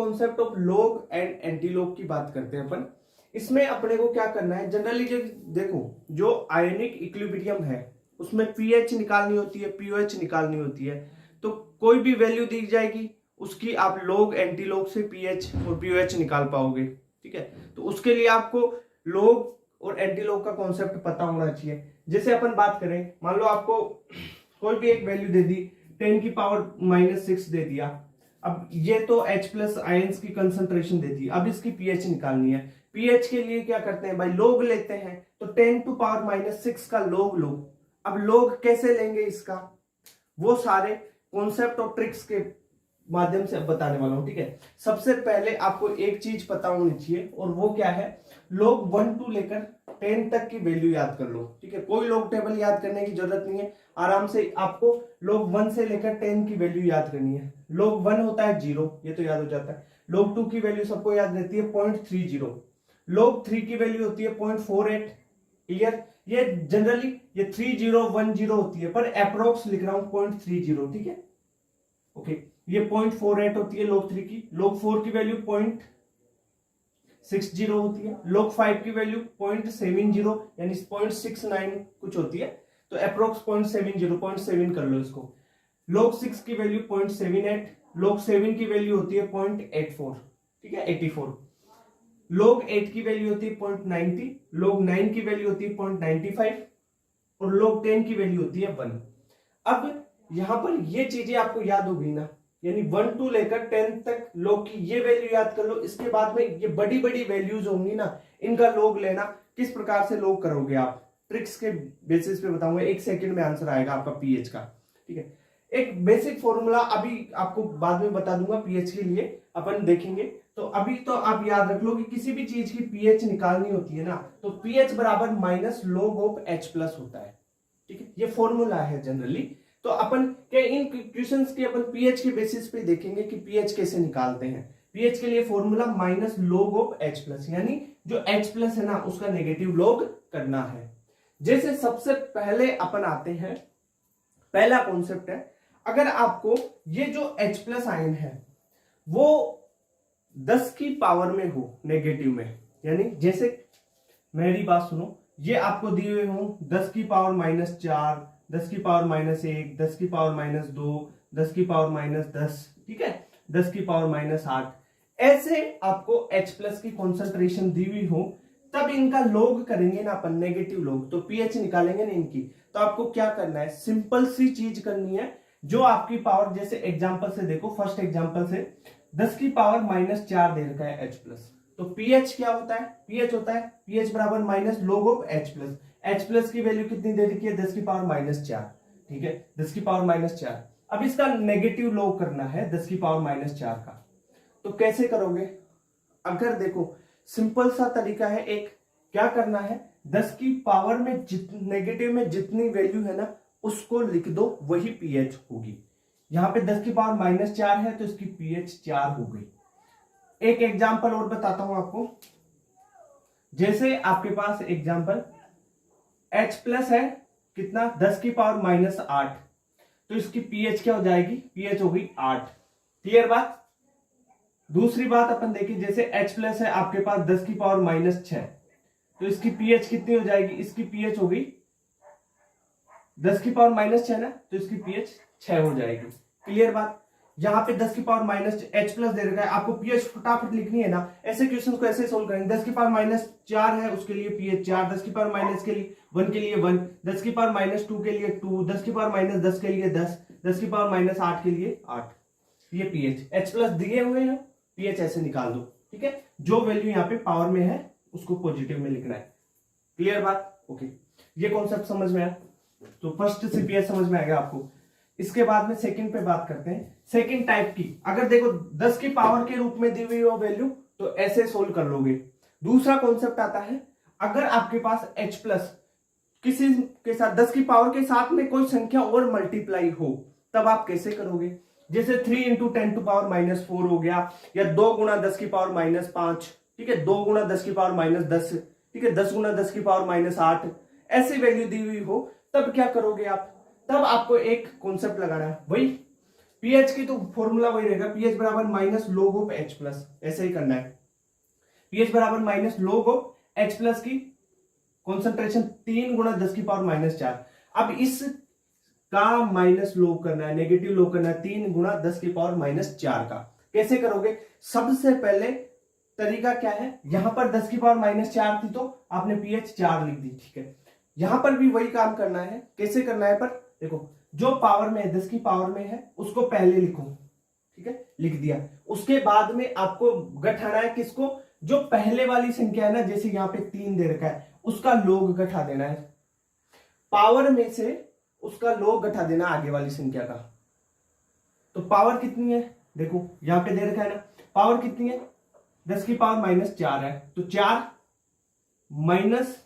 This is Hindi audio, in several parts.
Concept of log and anti log की बात करते हैं अपन। इसमें अपने को क्या करना है, जनरली जो देखो जो आयनिक इक्विलिब्रियम है उसमें पीएच निकालनी होती है, पीओएच निकालनी होती है। तो कोई भी वैल्यू दी जाएगी उसकी आप लॉग एंटी लॉग से पीएच और पीओएच निकाल पाओगे। ठीक है, तो उसके लिए आपको लॉग और एंटी लॉग का कॉन्सेप्ट पता होना चाहिए। जैसे अपन बात करें, मान लो आपको कोई भी एक वैल्यू दे दी, 10⁻⁻⁶ दे दिया। अब ये तो H प्लस आयंस की कंसंट्रेशन दे दी, अब इसकी पीएच निकालनी है। पीएच के लिए क्या करते हैं भाई, लोग लेते हैं। तो 10⁻⁻⁶ का लोग लो। अब लोग कैसे लेंगे इसका, वो सारे कॉन्सेप्ट और ट्रिक्स के माध्यम से बताने वाला हूं। ठीक है, सबसे पहले आपको एक चीज पता होनी चाहिए और वो क्या है, लोग 1 to लेकर 10 तक की वैल्यू याद कर लो। ठीक है, कोई लोग टेबल याद करने की जरूरत नहीं है, आराम से आपको लोग 1 से लेकर 10 की वैल्यू याद करनी है। लोग 1 होता है 0, ये तो याद हो जाता है। लोग 2 की वैल्यू सबको याद रहती है 0.30। लोग 3 की वैल्यू होती है 0.48। क्लियर, ये जनरली ये 3010 होती है, पर अप्रोक्स लिख रहा हूं 0.30। ठीक है, ओके, ये 0.48 होती है लोग 3 की। लोग 4 की वैल्यू 0.60 होती है। लोग 5 की वैल्यू 0.70 यानी 0.69 कुछ होती है, तो अप्रोक्स 0.7 कर लो इसको। लोग 6 की वैल्यू 0.78। लोग 7 की वैल्यू होती है 0.84। ठीक है, 84। लोग 8 की वैल्यू होती है 0.90। लोग 9 की वैल्यू होती है 0.95 और लोग 10 की वैल्यू होती है 1। अब यहां पर ये चीजें आपको याद होगी ना, यानी 1 to लेकर 10 तक लोग की ये वैल्यू याद कर लो। इसके बाद में ये बड़ी बड़ी वैल्यूज होंगी ना, इनका लोग लेना। किस प्रकार से लोग करोगे आप, ट्रिक्स के बेसिस पे बताऊंगा। 1 सेकंड में आंसर आएगा आपका पीएच का। ठीक है, एक बेसिक फॉर्मूला अभी आपको बाद में बता दूंगा पीएच के लिए, अपन देखेंगे। तो अभी तो आप याद रख लो कि किसी भी चीज की पीएच निकालनी होती है ना, तो पीएच बराबर minus log of H plus होता है। ठीक है, ये फॉर्मूला है जनरली। तो अपन के इन क्वेश्चंस के अपन पीएच के बेसिस पे देखेंगे कि पीएच कैसे निकालते हैं। पीएच के लिए formula minus log of H plus, यानी जो H प्लस है ना उसका नेगेटिव लॉग करना है। जैसे सबसे पहले अपन आते हैं, पहला कॉन्सेप्ट है, अगर आपको ये जो H प्लस आयन है वो 10 की पावर में हो नेगेटिव में, यानी जैसे मेरी बात सुनो, ये आपको दिए हुए हो 10 की पावर -4, 10 की पावर -1, 10 की पावर -2, 10 की पावर -10, ठीक है, 10 की पावर -8, ऐसे आपको H प्लस की कॉन्सेंट्रेशन दी हुई हो, तब इनका लोग करेंगे ना अपन, नेगेटिव लोग, तो पीएच निकालेंगे ना इनकी। तो आपको क्या करना है, सिंपल सी चीज करनी है, जो आपकी पावर, जैसे एग्जांपल से देखो, फर्स्ट एग्जांपल से 10 की पावर -4 दे रखा है H प्लस, तो पीएच क्या होता है, पीएच होता है पीएच बराबर minus log of H plus. H plus की वैल्यू कितनी दे रखी है, 10 की पावर -4, ठीक है, 10 की पावर -4। अब इसका नेगेटिव लॉग करना है 10 की पावर -4 का, तो कैसे करोगे, अगर देखो सिंपल सा तरीका है, एक क्या करना है, 10 की पावर में नेगेटिव में जितनी वैल्यू है ना उसको लिख दो, वही पीएच होगी। यहां पे 10 की पावर -4 है तो इसकी पीएच 4 हो गई। एक एग्जांपल और बताता हूं आपको, जैसे आपके पास एग्जांपल H प्लस है कितना, 10 की पावर -8, तो इसकी पीएच क्या हो जाएगी, पीएच हो गई 8। क्लियर बात। दूसरी बात अपन देखें, जैसे H प्लस है आपके पास 10 की पावर -6, तो इसकी पीएच कितनी हो जाएगी, इसकी पीएच हो गई 10 की पावर -6 ना, तो इसकी पीएच 6 हो जाएगी। क्लियर बात। यहां पे 10 की पावर H प्लस दे रखा है, आपको पीएच फटाफट लिखनी है ना, ऐसे क्वेश्चन को ऐसे सोल्व करेंगे। 10 की पावर -4 है उसके लिए पीएच 4, 10 की पावर -1 के लिए 1, 10 की पावर -2 के लिए 2, 10 की पावर -10 के लिए 10, 10 की पावर -8 के लिए 8। ये पीएच H प्लस दिए हुए हैं, पीएच ऐसे निकाल दो। ठीक है, जो वैल्यू यहाँ पे पावर में है उसको पॉजिटिव में लिखना है। क्लियर बात। ओके, ये कॉन्सेप्ट समझ में आया, तो फर्स्ट से पीएच समझ में आएगा आपको। इसके बाद में सेकंड पे बात करते हैं, सेकंड टाइप की। अगर देखो 10 की पावर के रूप में दी हुई हो वैल्यू, तो ऐसे सोल्व कर लोगे। दूसरा कॉन्सेप्ट आता है, अगर आपके पास H प्लस किसी के साथ 10 की पावर के साथ में कोई संख्या और मल्टीप्लाई हो, तब आप कैसे करोगे। जैसे 3 × 10⁻⁻4 हो गया, या 2 × 10 की पावर -5, ठीक है, 2 × 10 की पावर -10, ठीक है, 10 × 10 की पावर -8, ऐसी वैल्यू दी हुई हो, तब क्या करोगे आप, तब आपको एक कॉन्सेप्ट लगाना है, वही पीएच की तो फॉर्मूला वही रहेगा, पीएच बराबर माइनस लोग ऑफ एच प्लस, ऐसे ही करना है। पीएच बराबर माइनस लोग ऑफ एच प्लस की कॉन्सेंट्रेशन 3 गुणा 10 की पावर माइनस 4। अब इस का माइनस लोग करना है, नेगेटिव लोग करना है 3 गुणा 10 की पावर माइनस 4 का। कैसे करोगे? सबसे पहले तरीका क्या है, यहां पर 10 की पावर माइनस 4 थी तो आपने पीएच 4 लिख दी, ठीक है। यहां पर भी वही काम करना है। कैसे करना है? पर देखो, जो पावर में है 10 की पावर में है उसको पहले लिखो, ठीक है, लिख दिया। उसके बाद में आपको घटाना है किसको? जो पहले वाली संख्या है ना, जैसे यहां पे 3 दे रखा है, उसका लोग घटा देना है। पावर में से उसका लोग घटा देना आगे वाली संख्या का। तो पावर कितनी है? देखो यहां पे दे रखा है ना, पावर कितनी है? 10 की पावर माइनस 4 है, तो 4 माइनस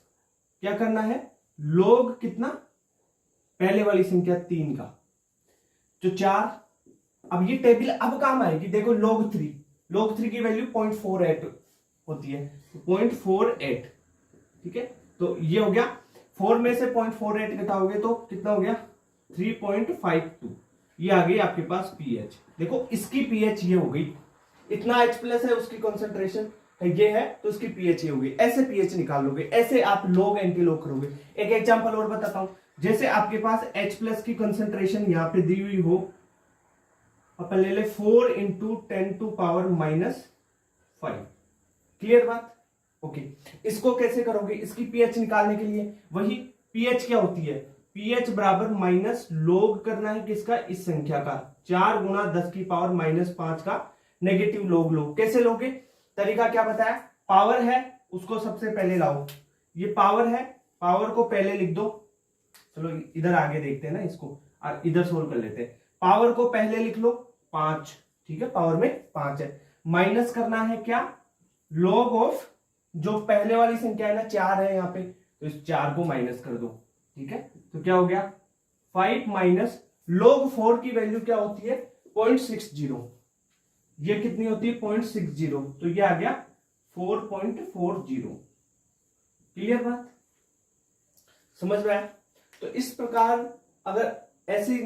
क्या करना है? लोग कितना? पहले वाली संख्या 3 का, तो 4। अब ये टेबल अब काम आएगी, देखो log 3, log 3 की वैल्यू 0.48 होती है, 0.48, ठीक है। तो ये हो गया, 4 में से 0.48 घटाओगे तो कितना हो गया? 3.52। ये आ गई आपके पास पीएच। देखो इसकी पीएच ये हो गई, इतना H प्लस है, उसकी कॉन्सेंट्रेशन ये है, तो उसकी पीएच ये होगी। ऐसे पीएच निकाल लोगे, ऐसे आप लोग एंटी लोग करोगे। एक एग्जांपल और बताता हूं, जैसे आपके पास H प्लस की कॉन्सेंट्रेशन यहां पे दी हुई हो, अपन ले ले 4 into 10 to power minus 5। Clear बात? ओके। इसको कैसे करोगे? इसकी पीएच निकालने के लिए वही पीएच क्या होती है? पीएच बराबर माइनस लोग करना है किसका? इस संख्या का, 4 गुणा 10 की पावर माइनस 5 का नेगेटिव लोग लो। कैसे लोगे? तरीका क्या बताया? पावर है उसको सबसे पहले लाओ, ये पावर है, पावर को पहले लिख दो। चलो इधर आगे देखते हैं ना इसको, और इधर सोल्व कर लेते हैं। पावर को पहले लिख लो 5, ठीक है, पावर में 5 है। माइनस करना है क्या? लॉग ऑफ जो पहले वाली संख्या है ना 4 है यहाँ पे, तो इस 4 को माइनस कर दो, ठीक है। तो क्या हो गया? 5 माइनस log 4 की वैल्यू क्या होती है? 0.60। ये कितनी होती है? 0.60, तो ये आ गया 4.40। क्लियर बात? समझ में आया? तो इस प्रकार अगर ऐसी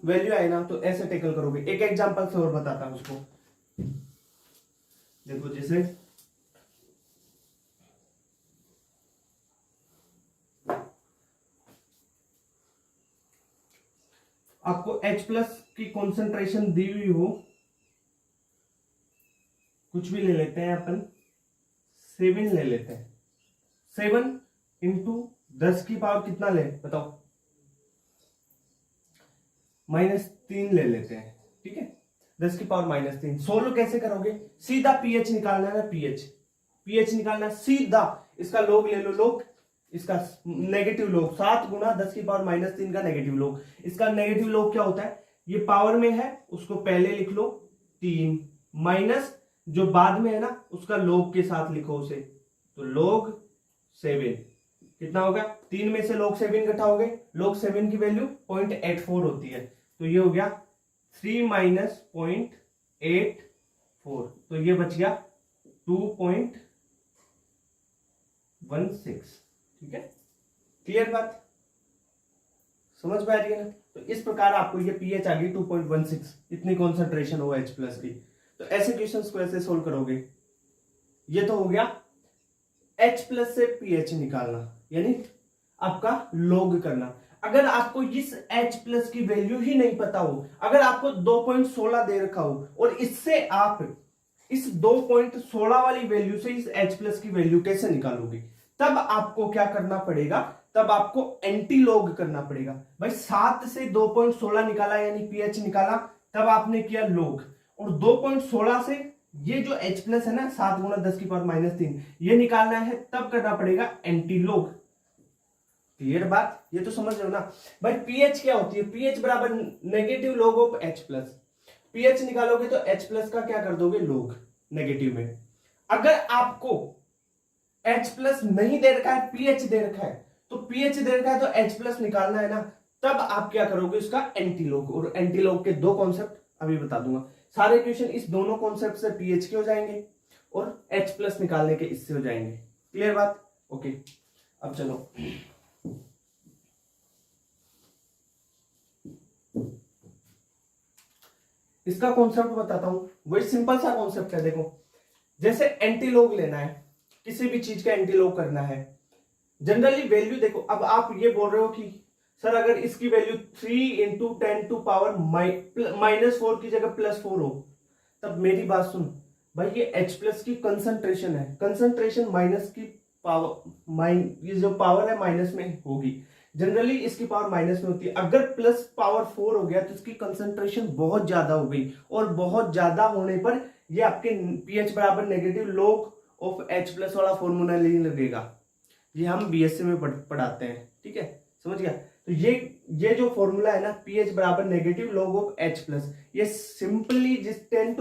वैल्यू आए ना तो ऐसे टेकल करोगे। एक एग्जांपल से और बताता हूं उसको। देखो जैसे आपको H प्लस की कॉन्सेंट्रेशन दी हुई हो, कुछ भी ले लेते हैं अपन, 7 ले लेते हैं। 7 इंटू 10 की पावर कितना ले बताओ? -3 ले लेते हैं, ठीक है। 10 की पावर -3 सोल्व कैसे करोगे? सीधा पीएच निकालना है ना, पीएच निकालना सीधा, इसका लोग ले लो, लोग इसका नेगेटिव लोग, 7 गुणा 10 की पावर -3 का नेगेटिव लोग। इसका नेगेटिव लोग क्या होता है? ये पावर में है उसको पहले लिख लो 3, माइनस जो बाद में है ना उसका लोग के साथ लिखो उसे, तो लोग 7 कितना होगा? 3 में से लोग 7 घटाओगे, लोग 7 की वैल्यू 0.84 होती है, तो ये हो गया 3 माइनस 0.84, तो ये बच गया 2.16, ठीक है। क्लियर बात? समझ में आ रही है ना? तो इस प्रकार आपको ये पीएच आ गई 2.16, इतनी कॉन्सेंट्रेशन हो H प्लस की। तो ऐसे क्वेश्चंस को ऐसे सोल्व करोगे। ये तो हो गया H प्लस से पीएच निकालना, यानी आपका लोग करना। अगर आपको इस H प्लस की वैल्यू ही नहीं पता हो, अगर आपको 2.16 दे रखा हो और इससे आप इस 2.16 वाली वैल्यू से इस H प्लस की वैल्यू कैसे निकालोगे? तब आपको क्या करना पड़ेगा? तब आपको एंटी लोग करना पड़ेगा। भाई 7 से 2.16 निकाला यानी पीएच निकाला, तब आपने किया लोग, और 2.16 से ये जो H प्लस है ना 7 गुणा 10 की पावर -3 ये निकालना है, तब करना पड़ेगा एंटी लोग। क्लियर बात? ये तो समझ रहे हो ना भाई? पीएच क्या होती है? पीएच बराबर नेगेटिव लोग ऑफ H प्लस। पीएच निकालोगे तो H प्लस का क्या कर दोगे? लोग नेगेटिव में। अगर आपको H प्लस नहीं दे रखा है, पीएच दे रखा है, तो पीएच दे रखा है तो H प्लस निकालना है ना, तब आप क्या करोगे? उसका एंटी लोग। और एंटी लोग के दो कॉन्सेप्ट अभी बता दूंगा। सारे क्वेश्चन इस दोनों कॉन्सेप्ट से पीएच के हो जाएंगे और H प्लस निकालने के इससे हो जाएंगे। क्लियर बात? ओके, अब चलो इसका कॉन्सेप्ट बताता हूं, वही सिंपल सा कॉन्सेप्ट है। देखो जैसे एंटीलॉग लेना है, किसी भी चीज का एंटीलॉग करना है, जनरली वैल्यू देखो, अब आप ये बोल रहे हो कि सर अगर इसकी वैल्यू 3 इंटू 10⁻⁻⁴ की जगह +4 हो, तब मेरी बात सुन भाई, ये H प्लस की कंसंट्रेशन है, कंसंट्रेशन माइनस की पावर, ये जो पावर है माइनस में होगी, जनरली इसकी पावर माइनस में होती है। अगर +4 हो गया तो इसकी कंसंट्रेशन बहुत ज्यादा हो गई, और बहुत ज्यादा होने पर ये आपके pH बराबर negative log of H plus वाला फॉर्मूला नहीं लगेगा। ये हम बीएससी में पढ़ाते हैं, ठीक है, समझ गया। तो ये जो फॉर्मूला है ना, pH बराबर negative log of H plus, ये सिंपली जिस 10⁻⁴,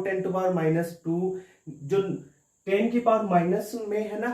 10⁻², जो 10 की पावर माइनस में है ना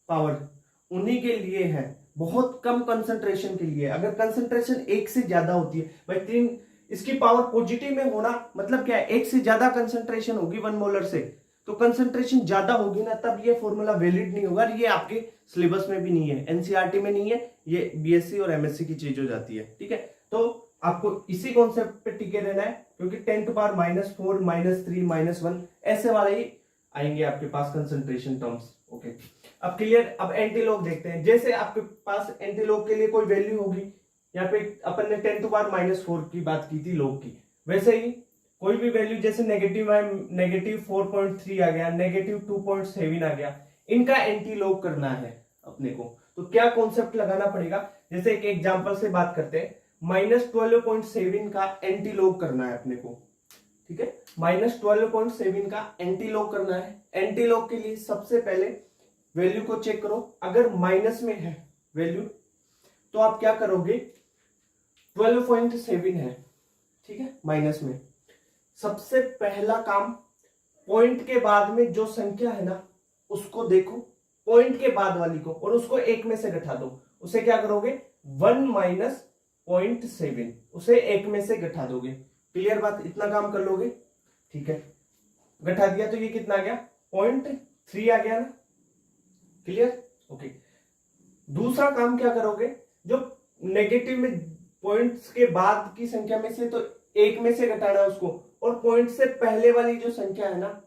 पावर, उन्हीं के लिए है, बहुत कम कंसंट्रेशन के लिए। अगर कंसंट्रेशन 1 से ज्यादा होती है भाई, 3 इसकी पावर पॉजिटिव में होना मतलब क्या है, 1 से ज्यादा कंसंट्रेशन होगी 1 मोलर से, तो कंसंट्रेशन ज्यादा होगी ना, तब ये फॉर्मूला वैलिड नहीं होगा। ये आपके सिलेबस में भी नहीं है, एनसीईआरटी में नहीं है, ये बीएससी और एमएससी की चीज हो जाती है, ठीक है। तो आपको इसी कॉन्सेप्ट पे टिके रहना है, क्योंकि 10⁻⁴, -3, -1 ऐसे वाले ही आएंगे आपके पास कंसंट्रेशन टर्म्स। ओके, अब क्लियर। अब एंटीलॉग देखते हैं। जैसे आपके पास एंटीलॉग के लिए कोई वैल्यू होगी, यहाँ पे अपन ने 10⁻⁴ की बात की थी लॉग की, वैसे ही कोई भी वैल्यू, जैसे नेगेटिव है, -4.3 आ गया, -2.7 आ गया, इनका एंटीलॉग करना है अपने को। तो क्या कॉन्सेप्ट लगाना पड़ेगा, जैसे एक एग्जांपल से बात करते हैं, -12.7 का एंटीलॉग करना है अपने को, ठीक है, -12.7 का एंटीलॉग करना है। एंटीलॉग के लिए सबसे पहले वैल्यू को चेक करो, अगर माइनस में है वैल्यू तो आप क्या करोगे, 12.7 है, ठीक है, माइनस में, सबसे पहला काम पॉइंट के बाद में जो संख्या है ना उसको देखो, पॉइंट के बाद वाली को, और उसको 1 में से घटा दो। उसे क्या करोगे, 1 माइनस 0.7, उसे 1 में से घटा दोगे। क्लियर बात, इतना काम कर लोगे, ठीक है, घटा दिया तो ये कितना आ गया, 0.3 आ गया ना, क्लियर। ओके, दूसरा काम क्या करोगे, जो नेगेटिव में पॉइंट्स के बाद की संख्या में से तो 1 में से घटाना है उसको, और पॉइंट से पहले वाली जो संख्या है ना,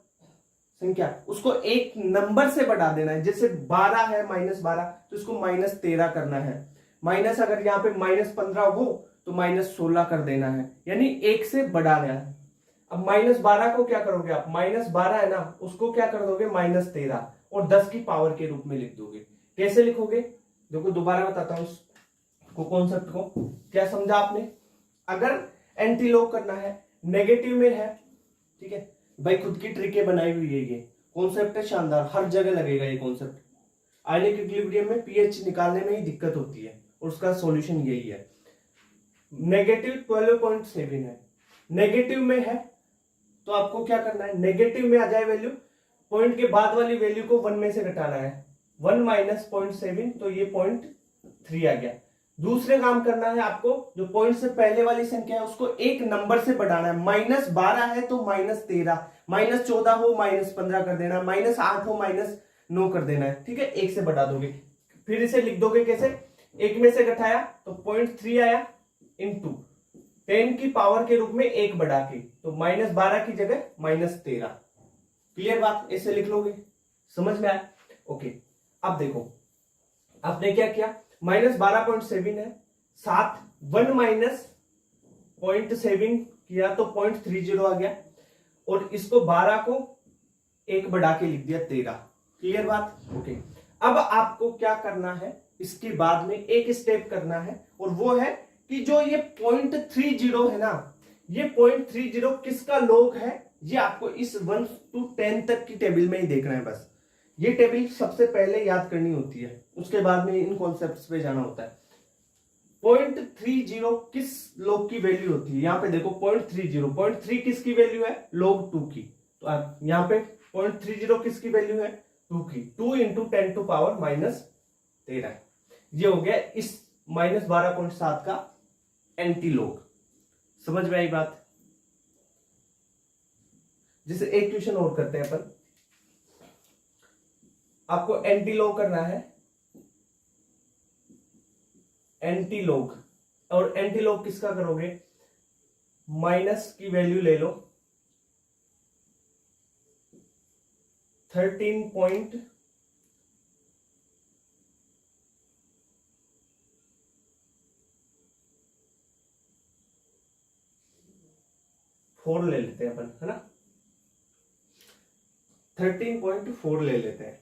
संख्या उसको एक नंबर से बढ़ा देना है। जैसे 12 है, -12, तो इसको -13 करना है। माइनस अगर यहाँ पे -15 हो तो -16 कर देना है, यानी 1 से बढ़ा देना है। अब -12 को क्या करोगे आप, -12 है ना, उसको क्या कर दोगे, -13, और 10 की पावर के रूप में लिख दोगे। कैसे लिखोगे, देखो दोबारा बताता हूं को कॉन्सेप्ट को, क्या समझा आपने। अगर एंटीलॉग करना है, नेगेटिव में है, ठीक है भाई, खुद की ट्रिकें बनाई हुई है, ये कॉन्सेप्ट है शानदार, हर जगह लगेगा ये कॉन्सेप्ट। आयनिक इक्विलिब्रियम में पीएच निकालने में ही दिक्कत होती है, और उसका सॉल्यूशन यही है। नेगेटिव 12.7 है, नेगेटिव में है तो आपको क्या करना है, नेगेटिव में आ जाए वैल्यू, पॉइंट के बाद वाली वैल्यू को 1 में से घटाना है, 1 माइनस 0.7, तो ये 0.3 आ गया। दूसरे काम करना है आपको, जो पॉइंट से पहले वाली संख्या है उसको एक नंबर से बढ़ाना है। -12 है तो -13, -14 हो -15 कर देना, -8 हो -9 कर देना है, ठीक है, 1 से बढ़ा दोगे। फिर इसे लिख दोगे कैसे, 1 में से घटाया तो 0.3 आया, इंटू 10 की पावर के रूप में 1 बढ़ा के, तो -12 की जगह -13। क्लियर बात, ऐसे लिख लोगे, समझ में आया। ओके, अब देखो आपने क्या किया, -12.7 है, साथ 1 माइनस 0.7 किया तो 0.30 आ गया, और इसको 12 को 1 बढ़ा के लिख दिया 13। क्लियर बात। ओके, अब आपको क्या करना है, इसके बाद में एक स्टेप करना है, और वो है कि जो ये 0.30 है ना, ये 0.30 किसका लॉग है, ये आपको इस 1 to 10 तक की टेबल में ही देखना है। बस ये टेबल सबसे पहले याद करनी होती है, उसके बाद में इन कॉन्सेप्ट्स पे जाना होता है। 0.30 किस लॉग की वैल्यू होती है, यहाँ पे देखो 0.3 किसकी वैल्यू है, log 2 की। तो आप यहाँ पे 0.30 किसकी वैल्यू है, 2 की, 2 इंटू 10 टू पावर -13, ये हो गया इस -12.7 का एंटीलॉग। समझ में आई बात। जैसे एक क्वेश्चन और करते हैं अपन, आपको एंटीलॉग करना है, एंटीलॉग, और एंटीलॉग किसका करोगे, माइनस की वैल्यू ले लो 13.4 ले लेते हैं अपन, है ना, 13.4 ले लेते हैं।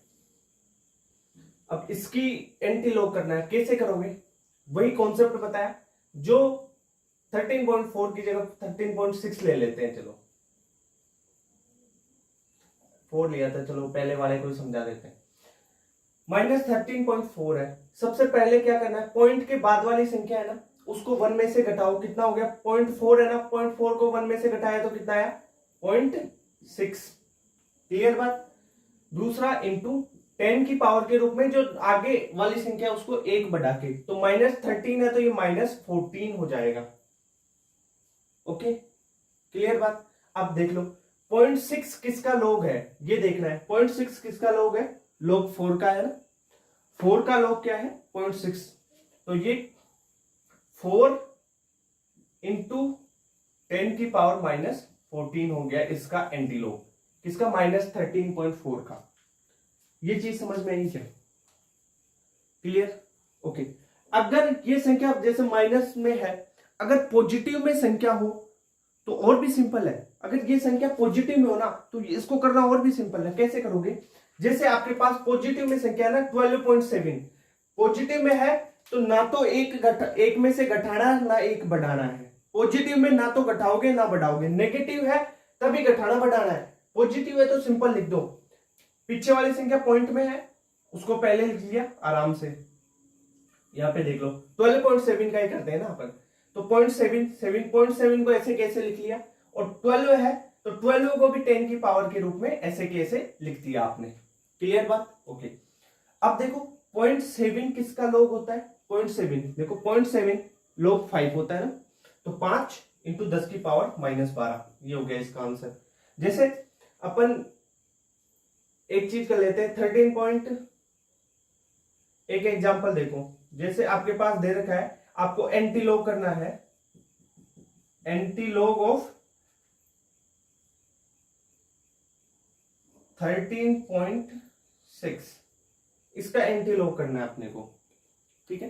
अब इसकी एंटी लॉग करना है, कैसे करोगे? वही कॉन्सेप्ट बताया, जो 13.4 की जगह 13.6 ले लेते हैं। चलो 4 लिया था, चलो पहले वाले को समझा देते हैं। माइनस 13.4 है। सबसे पहले क्या करना है, पॉइंट के बाद वाली संख्या है ना, उसको 1 में से घटाओ। कितना हो गया? 0.4 है ना, 0.4 को 1 में से घटाया तो कितना आया? 0.6। क्लियर बात? दूसरा इंटू 10 की पावर के रूप में जो आगे वाली संख्या है उसको 1 बढ़ा के, तो -13 है तो ये -14 हो जाएगा। ओके, क्लियर बात? अब देख लो 0.6 किसका लॉग है, ये देखना है। 0.6 किसका लॉग है? लॉग 4 का है ना। 4 का लॉग क्या है? 0.6। तो ये 4 इंटू 10 की पावर -14 हो गया इसका एंटी लॉग। किसका? -13.4 का। ये चीज समझ में आई क्या? क्लियर? ओके। अगर ये संख्या जैसे माइनस में है, अगर पॉजिटिव में संख्या हो तो और भी सिंपल है। अगर ये संख्या पॉजिटिव में हो ना तो इसको करना और भी सिंपल है। कैसे करोगे? जैसे आपके पास पॉजिटिव में संख्या है ना 12.7, पॉजिटिव में है तो ना तो एक में से घटाना ना एक बढ़ाना है। पॉजिटिव में ना तो घटाओगे ना बढ़ाओगे, नेगेटिव है तभी घटाना बढ़ाना है। पॉजिटिव है तो सिंपल लिख दो, पीछे वाली संख्या पॉइंट में है उसको पहले लिख लिया आराम से। यहां पे देख लो 12.7 का ही करते हैं ना अपन, तो 0.7 को ऐसे कैसे लिख लिया, और 12 है तो 12 को भी 10 की पावर के रूप में ऐसे कैसे लिख दिया आपने। क्लियर बात? ओके। अब देखो 0.7 किसका लॉग होता है? 0.7 देखो 0.7 लॉग 5 होता है ना, तो 5 इंटू 10 की पावर -12, ये हो गया इसका आंसर। जैसे अपन एक चीज कर लेते हैं एक एग्जांपल देखो। जैसे आपके पास दे रखा है, आपको एंटी लॉग करना है, एंटी लॉग ऑफ 13.6, इसका एंटी लॉग करना है अपने को। ठीक है,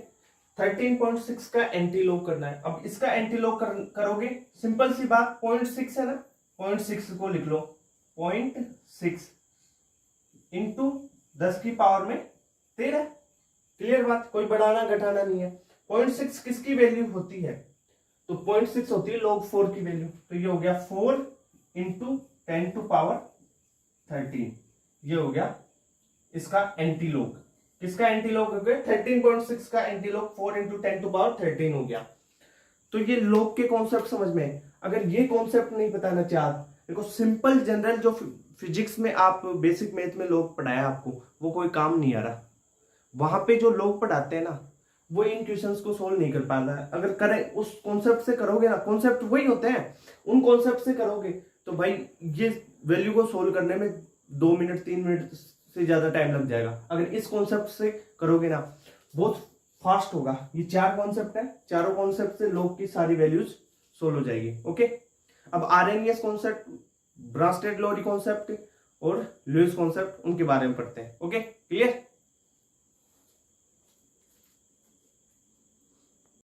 13.6 का एंटी लॉग करना है। अब इसका एंटी लॉग करोगे, सिंपल सी बात, 0.6 है ना, 0.6 को लिख लो 0.6 इंटू 10 की पावर में 13। क्लियर बात? कोई बढ़ाना घटाना नहीं है। 0.6 किसकी वैल्यू होती है? तो 0.6 होती है log 4 की वैल्यू। तो ये हो गया 4 इंटू 10 टू पावर 13, ये हो गया इसका एंटी लॉग। किसका एंटी लॉग हो गया? 13.6 का anti log 4 into 10 to power 13 हो गया। तो ये लॉग के कॉन्सेप्ट समझ में। अगर ये कॉन्सेप्ट नहीं बताना चाहते, देखो सिंपल जनरल जो फिजिक्स में आप बेसिक मैथ में लोग पढ़ाया आपको, वो कोई काम नहीं आ रहा। वहां पे जो लोग पढ़ाते हैं ना, वो इन क्वेश्चंस को सोल्व नहीं कर पाता है। अगर करें उस कॉन्सेप्ट से करोगे ना, कॉन्सेप्ट वही होते हैं, उन कॉन्सेप्ट से करोगे तो भाई ये वैल्यू को सोल्व करने में 2 मिनट 3 मिनट से ज्यादा टाइम लग जाएगा। अगर इस कॉन्सेप्ट से करोगे ना बहुत फास्ट होगा। ये 4 कॉन्सेप्ट है, चारों कॉन्सेप्ट से लोग की सारी वैल्यूज सोल्व हो जाएगी। ओके, अब आरएनएस कॉन्सेप्ट, ब्रांस्टेड लोरी कॉन्सेप्ट और लुईस कॉन्सेप्ट, उनके बारे में पढ़ते हैं। Okay, clear?